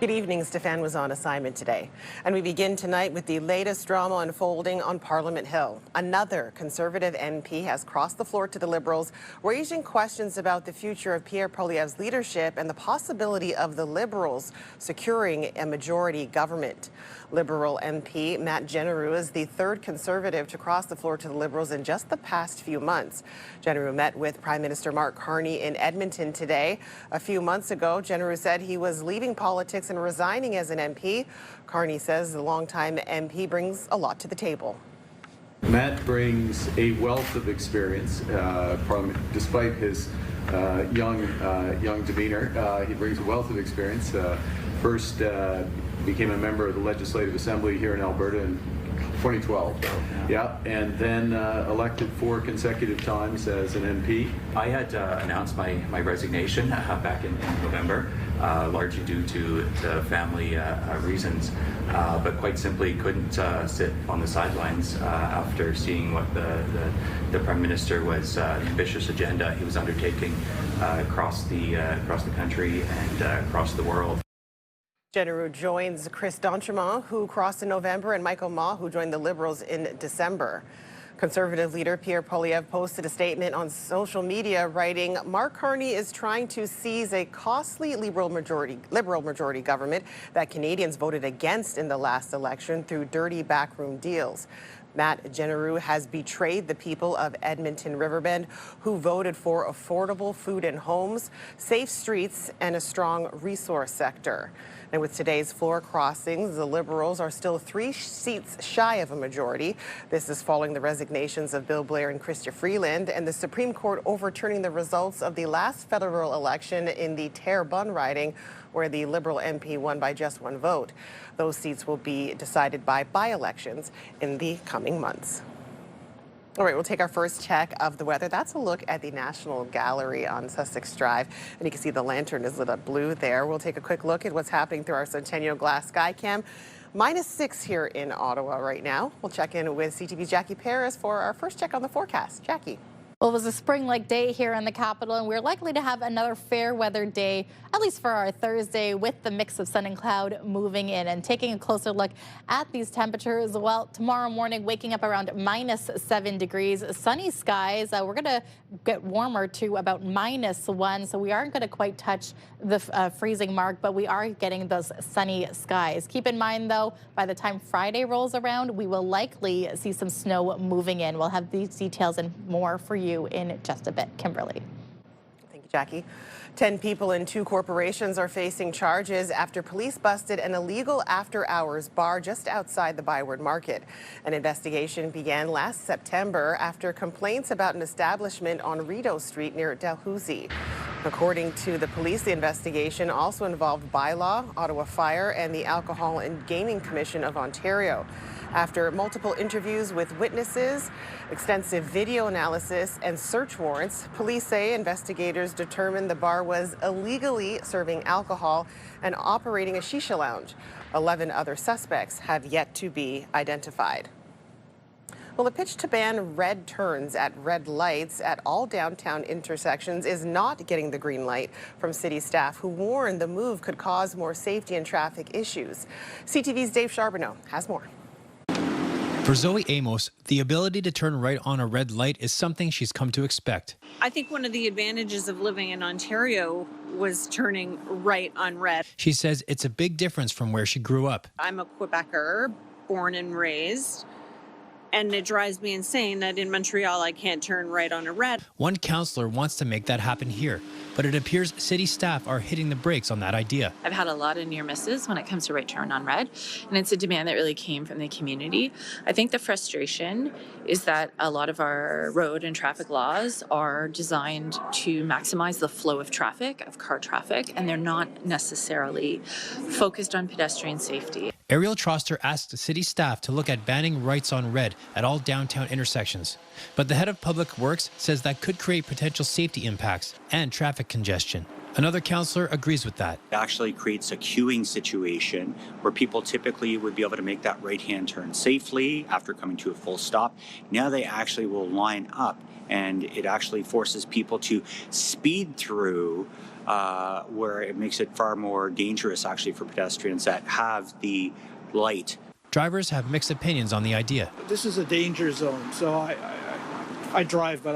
Good evening. Stefan was on assignment today. And we begin tonight with the latest drama unfolding on Parliament Hill. Another Conservative MP has crossed the floor to the Liberals, raising questions about the future of Pierre Poilievre's leadership and the possibility of the Liberals securing a majority government. Liberal MP Matt Jeneroux is the third Conservative to cross the floor to the Liberals in just the past few months. Jeneroux met with Prime Minister Carney in Edmonton today. A few months ago, Jeneroux said he was leaving politics and resigning as an MP. Carney says the longtime MP brings a lot to the table. Matt brings a wealth of experience, despite his young demeanor. He brings a wealth of experience. First became a member of the Legislative Assembly here in Alberta in 2012. Yeah, and then elected 4 consecutive times as an MP. I had announced my resignation back in November, largely due to family reasons, but quite simply couldn't sit on the sidelines after seeing what the Prime Minister was, the ambitious agenda he was undertaking across the country and across the world. Jeneroux joins Chris d'Entremont, who crossed in November, and Michael Ma, who joined the Liberals in December. Conservative leader Pierre Poilievre posted a statement on social media writing, Mark Carney is trying to seize a costly liberal majority government that Canadians voted against in the last election through dirty backroom deals. Matt Jeneroux has betrayed the people of Edmonton Riverbend, who voted for affordable food and homes, safe streets, and a strong resource sector. And with today's floor crossings, the Liberals are still 3 seats shy of a majority. This is following the resignations of Bill Blair and Chrystia Freeland, and the Supreme Court overturning the results of the last federal election in the Terrebonne riding, where the Liberal MP won by just 1 vote. Those seats will be decided by by-elections in the coming months. All right, we'll take our first check of the weather. That's a look at the National Gallery on Sussex Drive. And you can see the lantern is lit up blue there. We'll take a quick look at what's happening through our Centennial Glass Skycam. -6 here in Ottawa right now. We'll check in with CTV's Jackie Paris for our first check on the forecast. Jackie. Well, it was a spring-like day here in the capital, and we're likely to have another fair weather day, at least for our Thursday, with the mix of sun and cloud moving in. And taking a closer look at these temperatures, well, tomorrow morning waking up around -7 degrees, sunny skies. We're going to get warmer to about -1, so we aren't going to quite touch the freezing mark, but we are getting those sunny skies. Keep in mind, though, by the time Friday rolls around, we will likely see some snow moving in. We'll have these details and more for you in just a bit. Kimberley. Thank you, Jackie. 10 people in 2 corporations are facing charges after police busted an illegal after-hours bar just outside the Byward Market. An investigation began last September after complaints about an establishment on Rideau Street near Dalhousie. According to the police, the investigation also involved Bylaw, Ottawa Fire, and the Alcohol and Gaming Commission of Ontario. After multiple interviews with witnesses, extensive video analysis, and search warrants, police say investigators determined the bar was illegally serving alcohol and operating a shisha lounge. 11 other suspects have yet to be identified. Well, the pitch to ban red turns at red lights at all downtown intersections is not getting the green light from city staff, who warn the move could cause more safety and traffic issues. CTV's Dave Charbonneau has more. For Zoe Amos, the ability to turn right on a red light is something she's come to expect. I think one of the advantages of living in Ontario was turning right on red. She says it's a big difference from where she grew up. I'm a Quebecer, born and raised, and it drives me insane that in Montreal I can't turn right on a red. One councillor wants to make that happen here, but it appears city staff are hitting the brakes on that idea. I've had a lot of near misses when it comes to right turn on red, and it's a demand that really came from the community. I think the frustration is that a lot of our road and traffic laws are designed to maximize the flow of traffic, of car traffic, and they're not necessarily focused on pedestrian safety. Ariel Troster asked city staff to look at banning rights on red at all downtown intersections. But the head of Public Works says that could create potential safety impacts and traffic congestion. Another councillor agrees with that. It actually creates a queuing situation where people typically would be able to make that right-hand turn safely after coming to a full stop. Now they actually will line up, and it actually forces people to speed through where it makes it far more dangerous actually for pedestrians that have the light. Drivers have mixed opinions on the idea. This is a danger zone, so I drive, but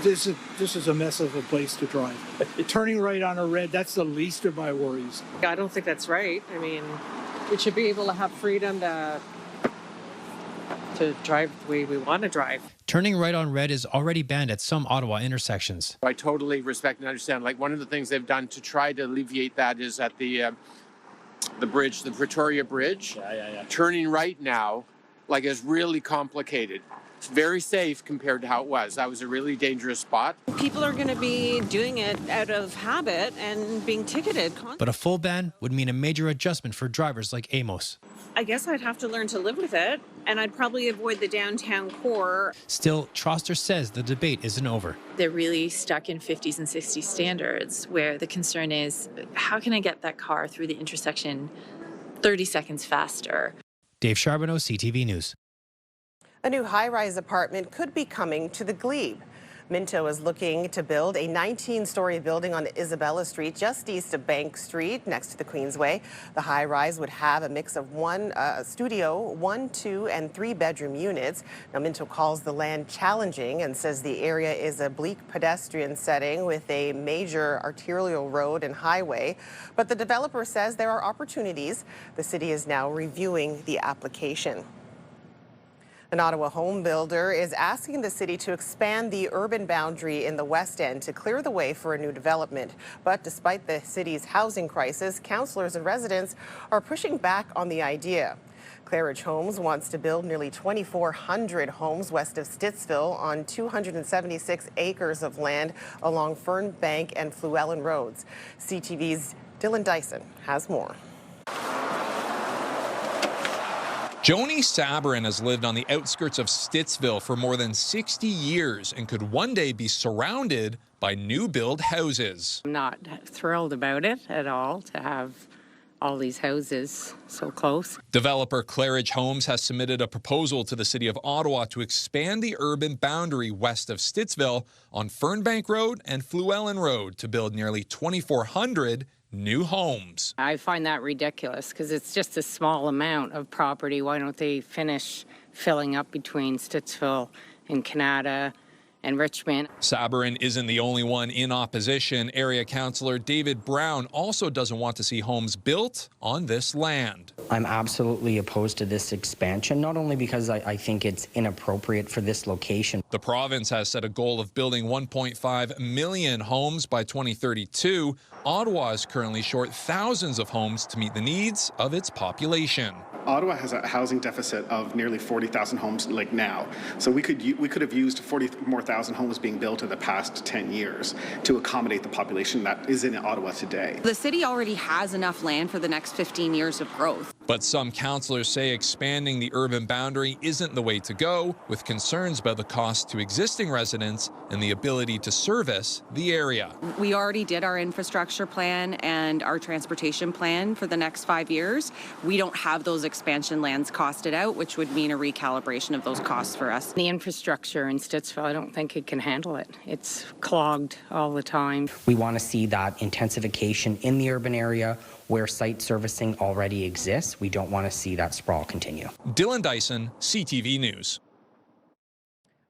this is a mess of a place to drive. Turning right on a red, that's the least of my worries. I don't think that's right. I mean, we should be able to have freedom to drive the way we want to drive. Turning right on red is already banned at some Ottawa intersections. I totally respect and understand. Like, one of the things they've done to try to alleviate that is at the bridge, the Pretoria Bridge. Yeah. Turning right now, like, is really complicated. It's very safe compared to how it was. That was a really dangerous spot. People are going to be doing it out of habit and being ticketed. But a full ban would mean a major adjustment for drivers like Amos. I guess I'd have to learn to live with it, and I'd probably avoid the downtown core. Still, Troster says the debate isn't over. They're really stuck in 50s and 60s standards, where the concern is, how can I get that car through the intersection 30 seconds faster? Dave Charbonneau, CTV News. A new high-rise apartment could be coming to the Glebe. Minto is looking to build a 19-story building on Isabella Street, just east of Bank Street, next to the Queensway. The high-rise would have a mix of one studio, 1, 2, and 3-bedroom units. Now, Minto calls the land challenging and says the area is a bleak pedestrian setting with a major arterial road and highway. But the developer says there are opportunities. The city is now reviewing the application. An Ottawa home builder is asking the city to expand the urban boundary in the West End to clear the way for a new development. But despite the city's housing crisis, councillors and residents are pushing back on the idea. Claridge Homes wants to build nearly 2,400 homes west of Stittsville on 276 acres of land along Fernbank and Fluellen Roads. CTV's Dylan Dyson has more. Joni Sabarin has lived on the outskirts of Stittsville for more than 60 years and could one day be surrounded by new build houses. I'm not thrilled about it at all to have all these houses so close. Developer Claridge Homes has submitted a proposal to the City of Ottawa to expand the urban boundary west of Stittsville on Fernbank Road and Fluellen Road to build nearly 2,400 new homes. I find that ridiculous because it's just a small amount of property. Why don't they finish filling up between Stittsville and Kanata and Richmond? Sabarin isn't the only one in opposition. Area Councillor David Brown also doesn't want to see homes built on this land. I'm absolutely opposed to this expansion, not only because I think it's inappropriate for this location. The province has set a goal of building 1.5 million homes by 2032. Ottawa is currently short thousands of homes to meet the needs of its population. Ottawa has a housing deficit of nearly 40,000 homes like now. So we could have used 40 more thousand homes being built in the past 10 years to accommodate the population that is in Ottawa today. The city already has enough land for the next 15 years of growth. But some councillors say expanding the urban boundary isn't the way to go, with concerns about the cost to existing residents and the ability to service the area. We already did our infrastructure plan and our transportation plan for the next 5 years. We don't have those expansion lands costed out, which would mean a recalibration of those costs for us. The infrastructure in Stittsville, I don't think it can handle it. It's clogged all the time. We want to see that intensification in the urban area where site servicing already exists. We don't want to see that sprawl continue. Dylan Dyson, CTV News.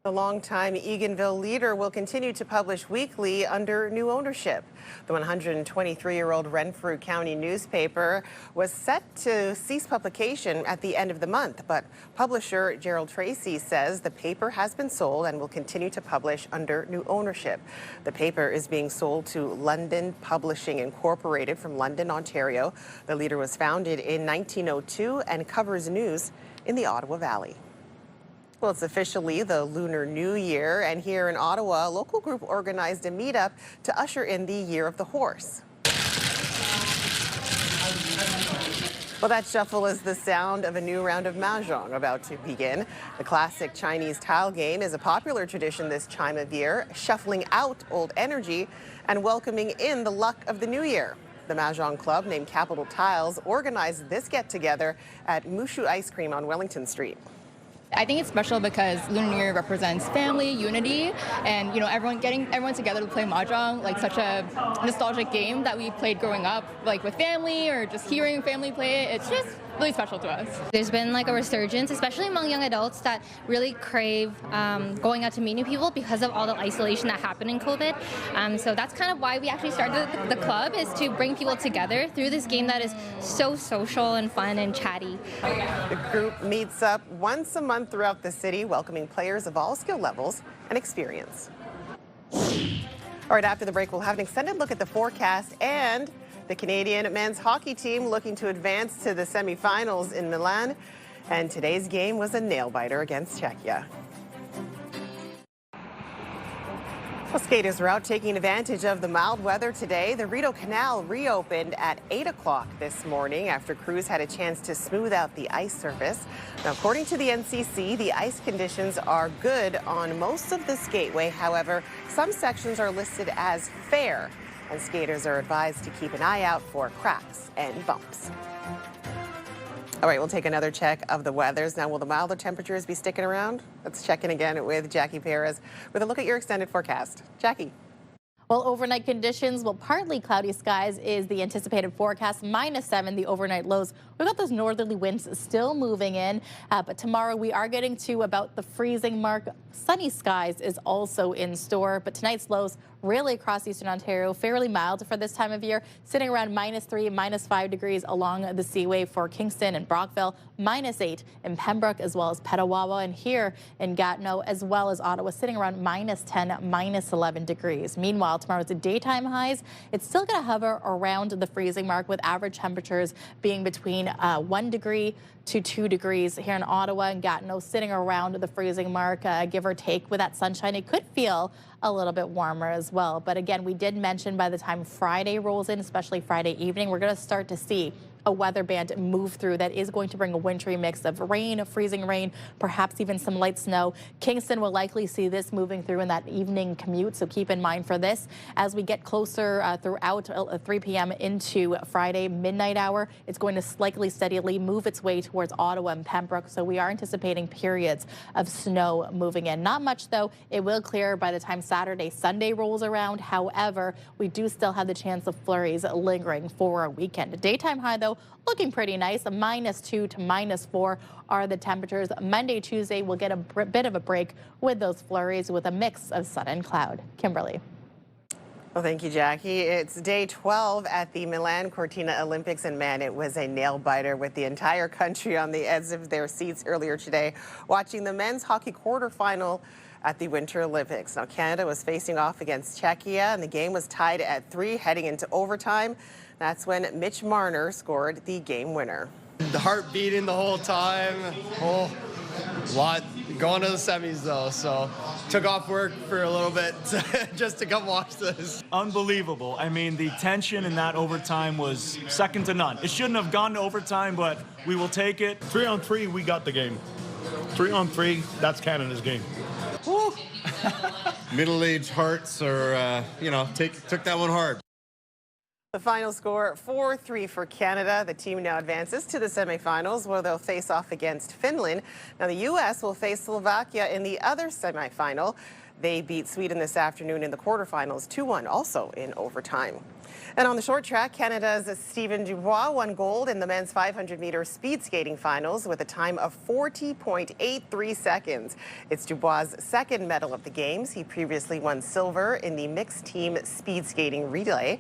The longtime Eganville leader will continue to publish weekly under new ownership. The 123-year-old Renfrew County newspaper was set to cease publication at the end of the month, but publisher Gerald Tracy says the paper has been sold and will continue to publish under new ownership. The paper is being sold to London Publishing Incorporated from London, Ontario. The leader was founded in 1902 and covers news in the Ottawa Valley. Well, it's officially the Lunar New Year, and here in Ottawa, a local group organized a meetup to usher in the Year of the Horse. Well, that shuffle is the sound of a new round of mahjong about to begin. The classic Chinese tile game is a popular tradition this time of year, shuffling out old energy and welcoming in the luck of the new year. The mahjong club, named Capital Tiles, organized this get-together at Mushu Ice Cream on Wellington Street. I think it's special because Lunar New Year represents family, unity, and everyone together to play mahjong, like such a nostalgic game that we played growing up, like with family or just hearing family play it. It's just really special to us. There's been like a resurgence, especially among young adults, that really crave going out to meet new people because of all the isolation that happened in COVID. So that's kind of why we actually started the club, is to bring people together through this game that is so social and fun and chatty. The group meets up once a month throughout the city, welcoming players of all skill levels and experience. All right, after the break, we'll have an extended look at the forecast and the Canadian men's hockey team looking to advance to the semifinals in Milan. And today's game was a nail-biter against Czechia. Well, skaters are out taking advantage of the mild weather today. The Rideau Canal reopened at 8 o'clock this morning after crews had a chance to smooth out the ice surface. Now, according to the NCC, the ice conditions are good on most of the skateway. However, some sections are listed as fair, and skaters are advised to keep an eye out for cracks and bumps. All right, we'll take another check of the weathers. Now, will the milder temperatures be sticking around? Let's check in again with Jackie Perez with a look at your extended forecast. Jackie. Well, overnight conditions, partly cloudy skies is the anticipated forecast. -7, the overnight lows. We've got those northerly winds still moving in, but tomorrow we are getting to about the freezing mark. Sunny skies is also in store, but tonight's lows really across eastern Ontario, fairly mild for this time of year, sitting around -3, -5 degrees along the Seaway for Kingston and Brockville, -8 in Pembroke as well as Petawawa, and here in Gatineau as well as Ottawa, sitting around -10, -11 degrees. Meanwhile, tomorrow's daytime highs, it's still going to hover around the freezing mark with average temperatures being between 1 degree to 2 degrees here in Ottawa and Gatineau, sitting around the freezing mark, give or take. With that sunshine, it could feel a little bit warmer as well. But again, we did mention by the time Friday rolls in, especially Friday evening, we're going to start to see a weather band move through that is going to bring a wintry mix of rain, freezing rain, perhaps even some light snow. Kingston will likely see this moving through in that evening commute, so keep in mind for this. As we get closer throughout 3 p.m. into Friday midnight hour, it's going to slightly steadily move its way towards Ottawa and Pembroke, so we are anticipating periods of snow moving in. Not much, though. It will clear by the time Saturday, Sunday rolls around. However, we do still have the chance of flurries lingering for our weekend. Daytime high, though, looking pretty nice. A -2 to -4 are the temperatures. Monday, Tuesday, we'll get a bit of a break with those flurries with a mix of sun and cloud. Kimberley. Well, thank you, Jackie. It's day 12 at the Milan Cortina Olympics, and man, it was a nail-biter with the entire country on the edge of their seats earlier today, watching the men's hockey quarterfinal at the Winter Olympics. Now, Canada was facing off against Czechia, and the game was tied at 3 heading into overtime. That's when Mitch Marner scored the game winner. The heart beating the whole time. Oh, a lot going to the semis though, so took off work for a little bit just to come watch this. Unbelievable. I mean, the tension in that overtime was second to none. It shouldn't have gone to overtime, but we will take it. 3-on-3, we got the game. 3-on-3, that's Canada's game. Woo. Middle-aged hearts are, took that one hard. The final score, 4-3 for Canada. The team now advances to the semifinals where they'll face off against Finland. Now, the U.S. will face Slovakia in the other semifinal. They beat Sweden this afternoon in the quarterfinals 2-1, also in overtime. And on the short track, Canada's Stephen Dubois won gold in the men's 500-meter speed skating finals with a time of 40.83 seconds. It's Dubois' second medal of the Games. He previously won silver in the mixed team speed skating relay.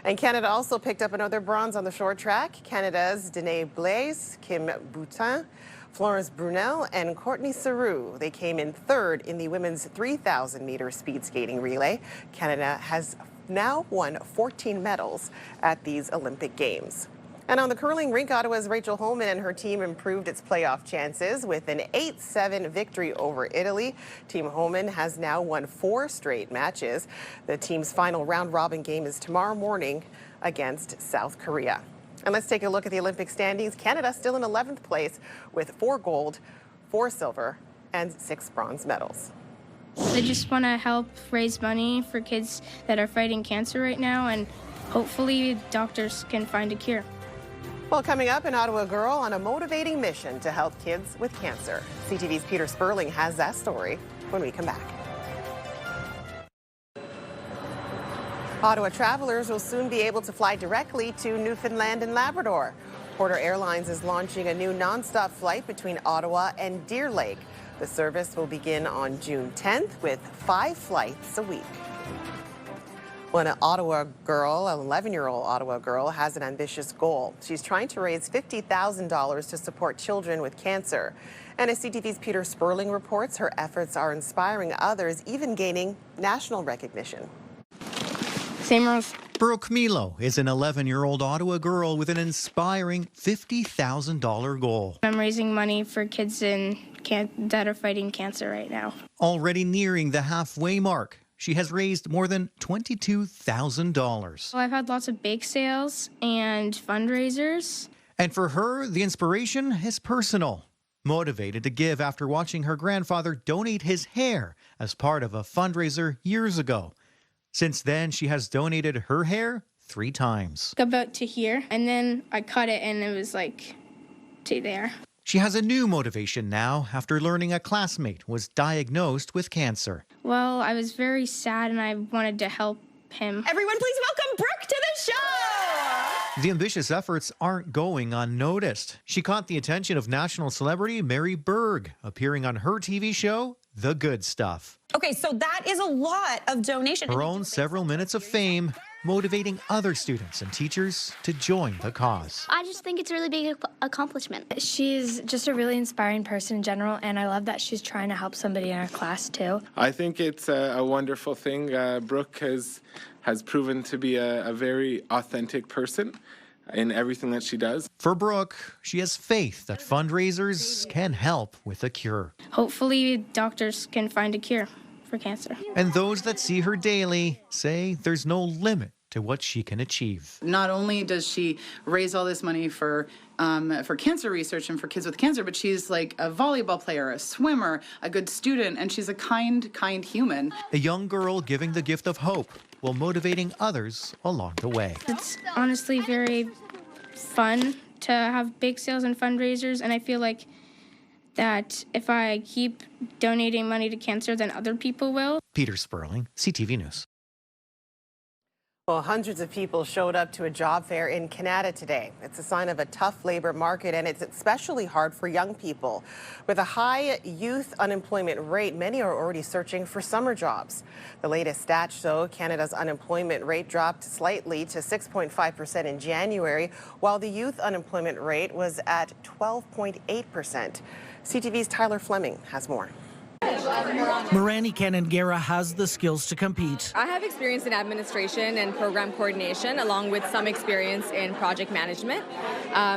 And Canada also picked up another bronze on the short track. Canada's Danae Blaise, Kim Boutin, Florence Brunel, and Courtney Saru. They came in third in the women's 3,000-meter speed skating relay. Canada has now won 14 medals at these Olympic Games. And on the curling rink, Ottawa's Rachel Holman and her team improved its playoff chances with an 8-7 victory over Italy. Team Holman has now won 4 straight matches. The team's final round-robin game is tomorrow morning against South Korea. And let's take a look at the Olympic standings. Canada still in 11th place with 4 gold, 4 silver, and 6 bronze medals. I just want to help raise money for kids that are fighting cancer right now, and hopefully doctors can find a cure. Well, coming up, an Ottawa girl on a motivating mission to help kids with cancer. CTV's Peter Sperling has that story when we come back. Ottawa travelers will soon be able to fly directly to Newfoundland and Labrador. Porter Airlines is launching a new nonstop flight between Ottawa and Deer Lake. The service will begin on June 10th with 5 flights a week. Well, an Ottawa girl, an 11-year-old Ottawa girl, has an ambitious goal. She's trying to raise $50,000 to support children with cancer. And as CTV's Peter Sperling reports, her efforts are inspiring others, even gaining national recognition. Same rules. Brooke Milo is an 11-year-old Ottawa girl with an inspiring $50,000 goal. I'm raising money for kids that are fighting cancer right now. Already nearing the halfway mark, she has raised more than $22,000. Well, I've had lots of bake sales and fundraisers. And for her, the inspiration is personal. Motivated to give after watching her grandfather donate his hair as part of a fundraiser years ago. Since then, she has donated her hair 3 times. About to here, and then I cut it and it was like to there. She has a new motivation now after learning a classmate was diagnosed with cancer. Well, I was very sad and I wanted to help him. Everyone, please welcome Brooke to the show! The ambitious efforts aren't going unnoticed. She caught the attention of national celebrity Mary Berg, appearing on her TV show, The Good Stuff. Okay, so that is a lot of donation. Her own several minutes of fame, motivating other students and teachers to join the cause. I just think it's a really big accomplishment. She's just a really inspiring person in general, and I love that she's trying to help somebody in our class too. I think it's a wonderful thing. Brooke has proven to be a very authentic person in everything that she does. For Brooke, she has faith that fundraisers can help with a cure. Hopefully, doctors can find a cure for cancer. And those that see her daily say there's no limit to what she can achieve. Not only does she raise all this money for cancer research and for kids with cancer, but she's like a volleyball player, a swimmer, a good student, and she's a kind human. A young girl giving the gift of hope while motivating others along the way. It's honestly very fun to have bake sales and fundraisers, and I feel like that if I keep donating money to cancer, then other people will. Peter Sperling, CTV News. Well, hundreds of people showed up to a job fair in Kanata today. It's a sign of a tough labor market, and it's especially hard for young people. With a high youth unemployment rate, many are already searching for summer jobs. The latest stats show Canada's unemployment rate dropped slightly to 6.5% in January, while the youth unemployment rate was at 12.8%. CTV's Tyler Fleming has more. Morani Canangera has the skills to compete. I have experience in administration and program coordination, along with some experience in project management.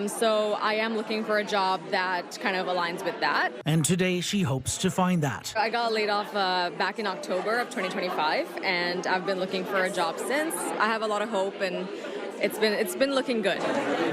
So I am looking for a job that kind of aligns with that. And today she hopes to find that. I got laid off back in October of 2025, and I've been looking for a job since. I have a lot of hope, and it's been looking good.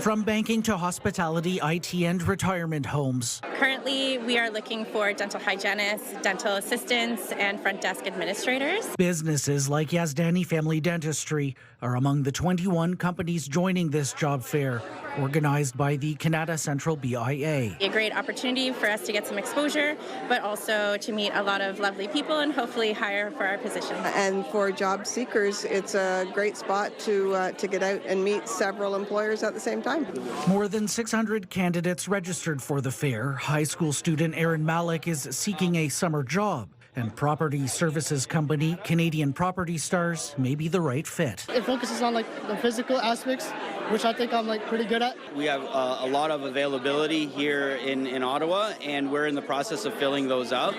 From banking to hospitality, IT, and retirement homes. Currently, we are looking for dental hygienists, dental assistants, and front desk administrators. Businesses like Yazdani Family Dentistry are among the 21 companies joining this job fair, organized by the Canada Central BIA. A great opportunity for us to get some exposure, but also to meet a lot of lovely people and hopefully hire for our position. And for job seekers, it's a great spot to get out and meet several employers at the same time. More than 600 candidates registered for the fair. High school student Aaron Malik is seeking a summer job, and property services company Canadian Property Stars may be the right fit. It focuses on the physical aspects, which I think I'm pretty good at. We have a lot of availability here in Ottawa, and we're in the process of filling those up.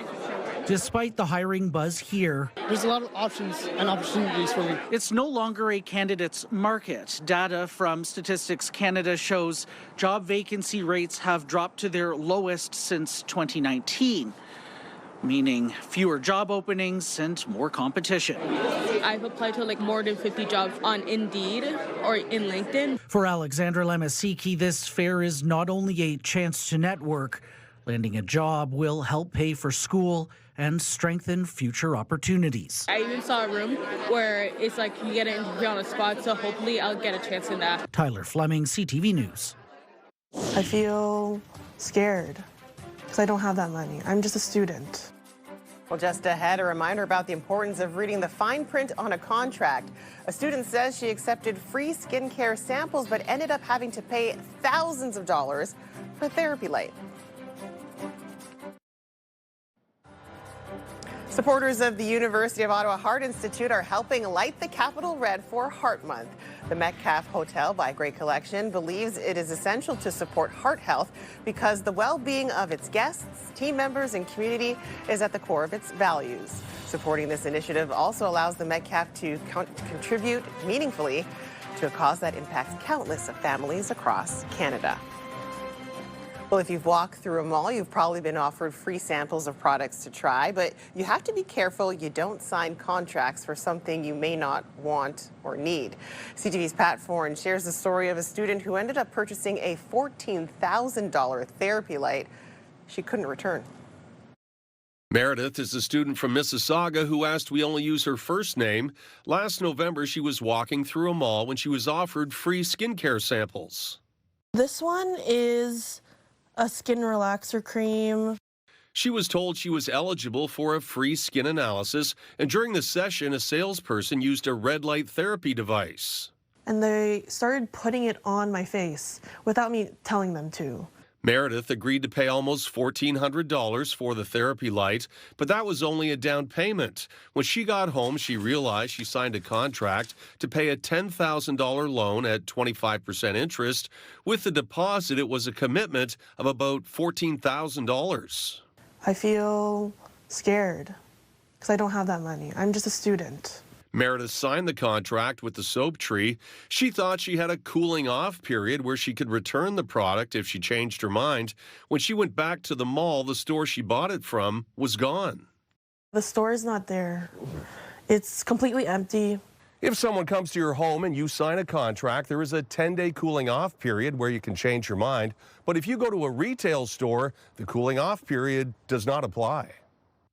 Despite the hiring buzz here, there's a lot of options and opportunities for me. It's no longer a candidate's market. Data from Statistics Canada shows job vacancy rates have dropped to their lowest since 2019. Meaning fewer job openings and more competition. I've applied to more than 50 jobs on Indeed or in LinkedIn. For Alexandra Lemasiki, this fair is not only a chance to network. Landing a job will help pay for school and strengthen future opportunities. I even saw a room where it's you get an interview on the spot, so hopefully I'll get a chance in that. Tyler Fleming, CTV News. I feel scared because I don't have that money. I'm just a student. Well, just ahead, a reminder about the importance of reading the fine print on a contract. A student says she accepted free skincare samples but ended up having to pay thousands of dollars for therapy light. Supporters of the University of Ottawa Heart Institute are helping light the capital red for Heart Month. The Metcalf Hotel by Great Collection believes it is essential to support heart health because the well-being of its guests, team members, and community is at the core of its values. Supporting this initiative also allows the Metcalf to contribute meaningfully to a cause that impacts countless of families across Canada. Well, if you've walked through a mall, you've probably been offered free samples of products to try, but you have to be careful you don't sign contracts for something you may not want or need. CTV's Pat Foran shares the story of a student who ended up purchasing a $14,000 therapy light she couldn't return. Meredith is a student from Mississauga who asked we only use her first name. Last November, she was walking through a mall when she was offered free skincare samples. This one is a skin relaxer cream. She was told she was eligible for a free skin analysis, and during the session, a salesperson used a red light therapy device. And they started putting it on my face without me telling them to. Meredith agreed to pay almost $1,400 for the therapy light, but that was only a down payment. When she got home, she realized she signed a contract to pay a $10,000 loan at 25% interest. With the deposit, it was a commitment of about $14,000. I feel scared because I don't have that money. I'm just a student. Meredith signed the contract with the soap tree. She thought she had a cooling off period where she could return the product if she changed her mind. When she went back to the mall, the store she bought it from was gone. The store is not there. It's completely empty. If someone comes to your home and you sign a contract, there is a 10-day cooling off period where you can change your mind. But if you go to a retail store, the cooling off period does not apply.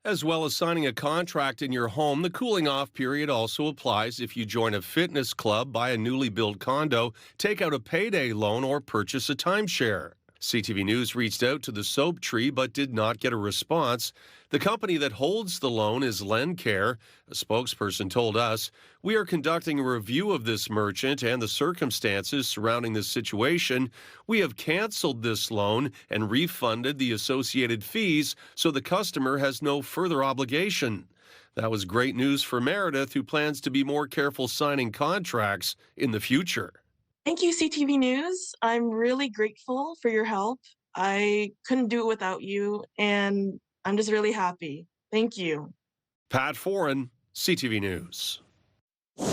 As well as signing a contract in your home, the cooling off period also applies if you join a fitness club, buy a newly built condo, take out a payday loan, or purchase a timeshare. CTV News reached out to the soap tree but did not get a response. The company that holds the loan is LendCare. A spokesperson told us, "We are conducting a review of this merchant and the circumstances surrounding this situation. We have canceled this loan and refunded the associated fees, so the customer has no further obligation." That was great news for Meredith, who plans to be more careful signing contracts in the future. Thank you, CTV News. I'm really grateful for your help. I couldn't do it without you, and I'm just really happy. Thank you. Pat Foran, CTV News. All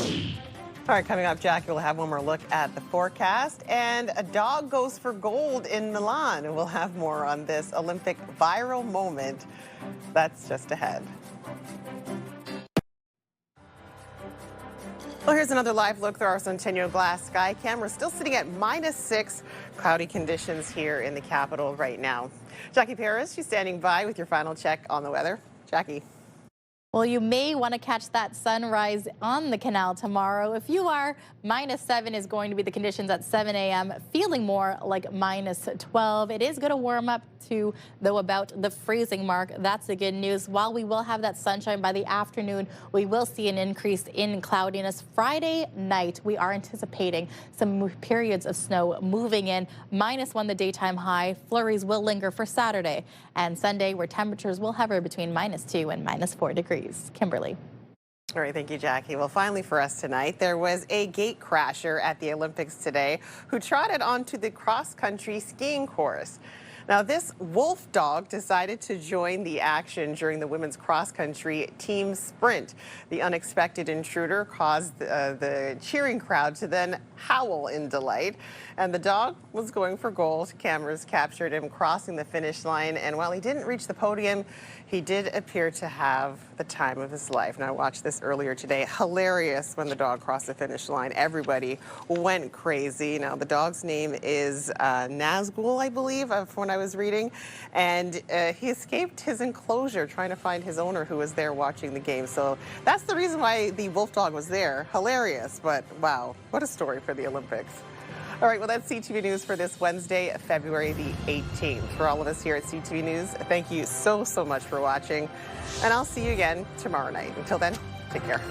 right, coming up, Jackie, we'll have one more look at the forecast. And a dog goes for gold in Milan. And we'll have more on this Olympic viral moment. That's just ahead. Well, here's another live look through our Centennial Glass sky camera. Still sitting at -6, cloudy conditions here in the capital right now. Jackie Paris, she's standing by with your final check on the weather. Jackie. Well, you may want to catch that sunrise on the Canal tomorrow. If you are, -7 is going to be the conditions at 7 a.m., feeling more like -12. It is going to warm up to, though, about the freezing mark. That's the good news. While we will have that sunshine by the afternoon, we will see an increase in cloudiness. Friday night, we are anticipating some periods of snow moving in. -1 the daytime high. Flurries will linger for Saturday and Sunday, where temperatures will hover between -2 and -4 degrees. Kimberley. All right, thank you, Jackie. Well, finally for us tonight, there was a gatecrasher at the Olympics today who trotted onto the cross-country skiing course. Now, this wolf dog decided to join the action during the women's cross-country team sprint. The unexpected intruder caused the cheering crowd to then howl in delight. And the dog was going for gold. Cameras captured him crossing the finish line. And while he didn't reach the podium, he did appear to have the time of his life. And I watched this earlier today. Hilarious when the dog crossed the finish line. Everybody went crazy. Now, the dog's name is Nazgul, I believe, from when I was reading. And he escaped his enclosure trying to find his owner, who was there watching the game. So that's the reason why the wolf dog was there. Hilarious, but wow, what a story for the Olympics. All right, well, that's CTV News for this Wednesday, February the 18th. For all of us here at CTV News, thank you so much for watching, and I'll see you again tomorrow night. Until then, take care.